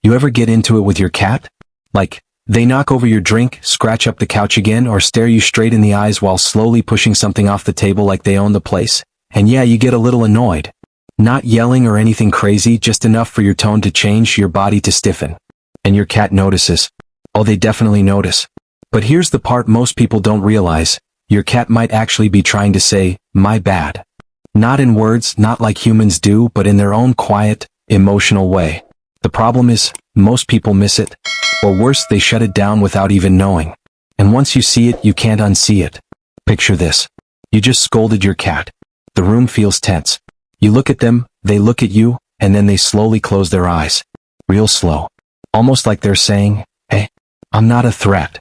You ever get into it with your cat? Like, they knock over your drink, scratch up the couch again, or stare you straight in the eyes while slowly pushing something off the table like they own the place. And yeah, you get a little annoyed. Not yelling or anything crazy, just enough for your tone to change, your body to stiffen. And your cat notices. Oh, they definitely notice. But here's the part most people don't realize. Your cat might actually be trying to say, "My bad." Not in words, not like humans do, but in their own quiet, emotional way. The problem is, most people miss it. Or worse, they shut it down without even knowing. And once you see it, you can't unsee it. Picture this. You just scolded your cat. The room feels tense. You look at them, they look at you, and then they slowly close their eyes. Real slow. Almost like they're saying, "Hey, I'm not a threat."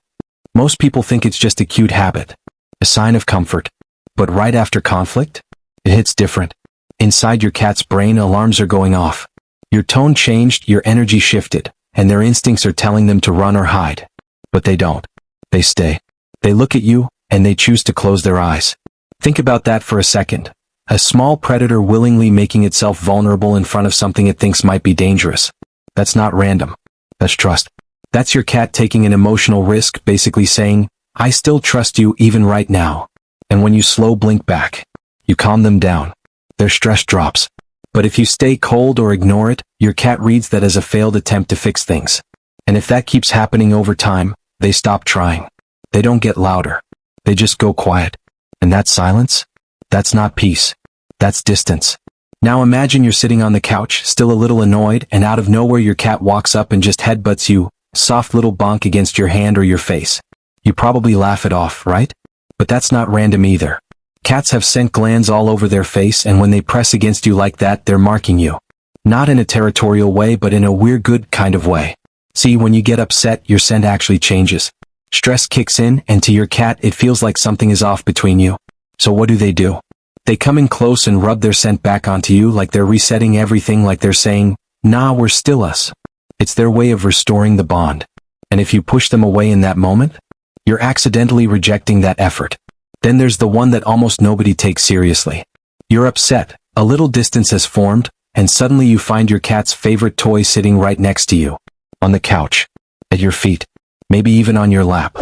Most people think it's just a cute habit. A sign of comfort. But right after conflict, it hits different. Inside your cat's brain, alarms are going off. Your tone changed, your energy shifted, and their instincts are telling them to run or hide. But they don't. They stay. They look at you, and they choose to close their eyes. Think about that for a second. A small predator willingly making itself vulnerable in front of something it thinks might be dangerous. That's not random. That's trust. That's your cat taking an emotional risk, basically saying, "I still trust you even right now." And when you slow blink back, you calm them down. Their stress drops. But if you stay cold or ignore it, your cat reads that as a failed attempt to fix things. And if that keeps happening over time, they stop trying. They don't get louder. They just go quiet. And that silence? That's not peace. That's distance. Now imagine you're sitting on the couch, still a little annoyed, and out of nowhere your cat walks up and just headbutts you, soft little bonk against your hand or your face. You probably laugh it off, right? But that's not random either. Cats have scent glands all over their face, and when they press against you like that, they're marking you. Not in a territorial way, but in a weird good kind of way. See, when you get upset, your scent actually changes. Stress kicks in, and to your cat, it feels like something is off between you. So what do? They come in close and rub their scent back onto you like they're resetting everything, like they're saying, "Nah, we're still us." It's their way of restoring the bond. And if you push them away in that moment, you're accidentally rejecting that effort. Then there's the one that almost nobody takes seriously. You're upset, a little distance has formed, and suddenly you find your cat's favorite toy sitting right next to you. On the couch. At your feet. Maybe even on your lap.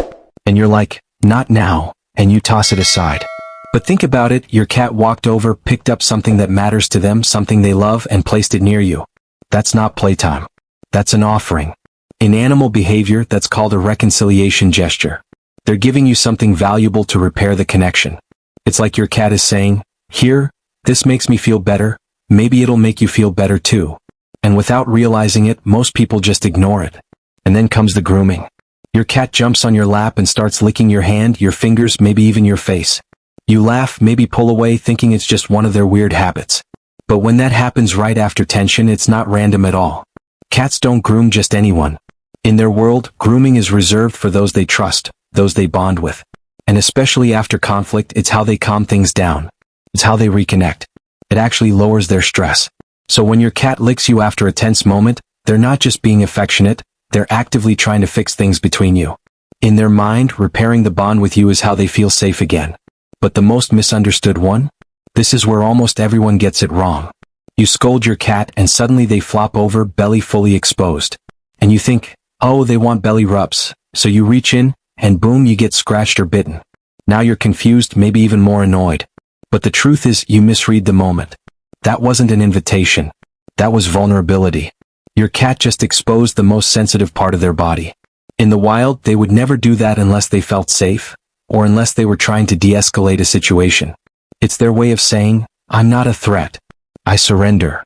And you're like, "Not now," and you toss it aside. But think about it, your cat walked over, picked up something that matters to them, something they love, and placed it near you. That's not playtime. That's an offering. In animal behavior, that's called a reconciliation gesture. They're giving you something valuable to repair the connection. It's like your cat is saying, "Here, this makes me feel better, maybe it'll make you feel better too." And without realizing it, most people just ignore it. And then comes the grooming. Your cat jumps on your lap and starts licking your hand, your fingers, maybe even your face. You laugh, maybe pull away, thinking it's just one of their weird habits. But when that happens right after tension, it's not random at all. Cats don't groom just anyone. In their world, grooming is reserved for those they trust, those they bond with. And especially after conflict, it's how they calm things down. It's how they reconnect. It actually lowers their stress. So when your cat licks you after a tense moment, they're not just being affectionate, they're actively trying to fix things between you. In their mind, repairing the bond with you is how they feel safe again. But the most misunderstood one? This is where almost everyone gets it wrong. You scold your cat and suddenly they flop over, belly fully exposed. And you think, "Oh, they want belly rubs." So you reach in, and boom, you get scratched or bitten. Now you're confused, maybe even more annoyed. But the truth is, you misread the moment. That wasn't an invitation. That was vulnerability. Your cat just exposed the most sensitive part of their body. In the wild, they would never do that unless they felt safe, or unless they were trying to de-escalate a situation. It's their way of saying, "I'm not a threat. I surrender."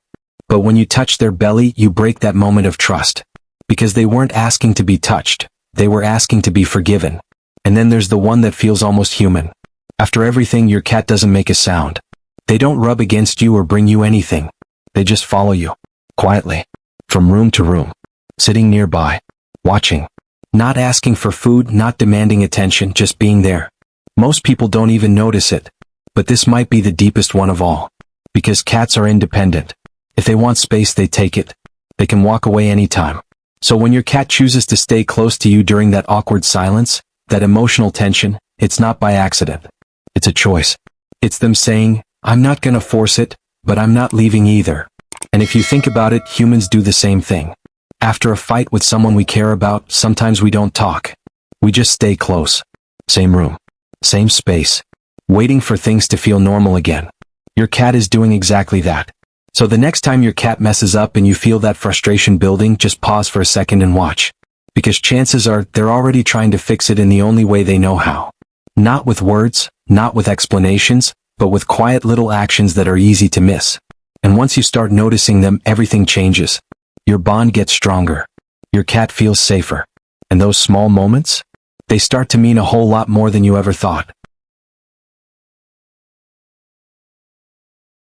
But when you touch their belly, you break that moment of trust. Because they weren't asking to be touched, they were asking to be forgiven. And then there's the one that feels almost human. After everything, your cat doesn't make a sound. They don't rub against you or bring you anything. They just follow you. Quietly. From room to room. Sitting nearby. Watching. Not asking for food, not demanding attention, just being there. Most people don't even notice it. But this might be the deepest one of all. Because cats are independent. If they want space, they take it. They can walk away anytime. So when your cat chooses to stay close to you during that awkward silence, that emotional tension, it's not by accident. It's a choice. It's them saying, "I'm not gonna force it, but I'm not leaving either." And if you think about it, humans do the same thing. After a fight with someone we care about, sometimes we don't talk. We just stay close. Same room. Same space. Waiting for things to feel normal again. Your cat is doing exactly that. So the next time your cat messes up and you feel that frustration building, just pause for a second and watch. Because chances are they're already trying to fix it in the only way they know how. Not with words, not with explanations, but with quiet little actions that are easy to miss. And once you start noticing them, everything changes. Your bond gets stronger. Your cat feels safer. And those small moments? They start to mean a whole lot more than you ever thought.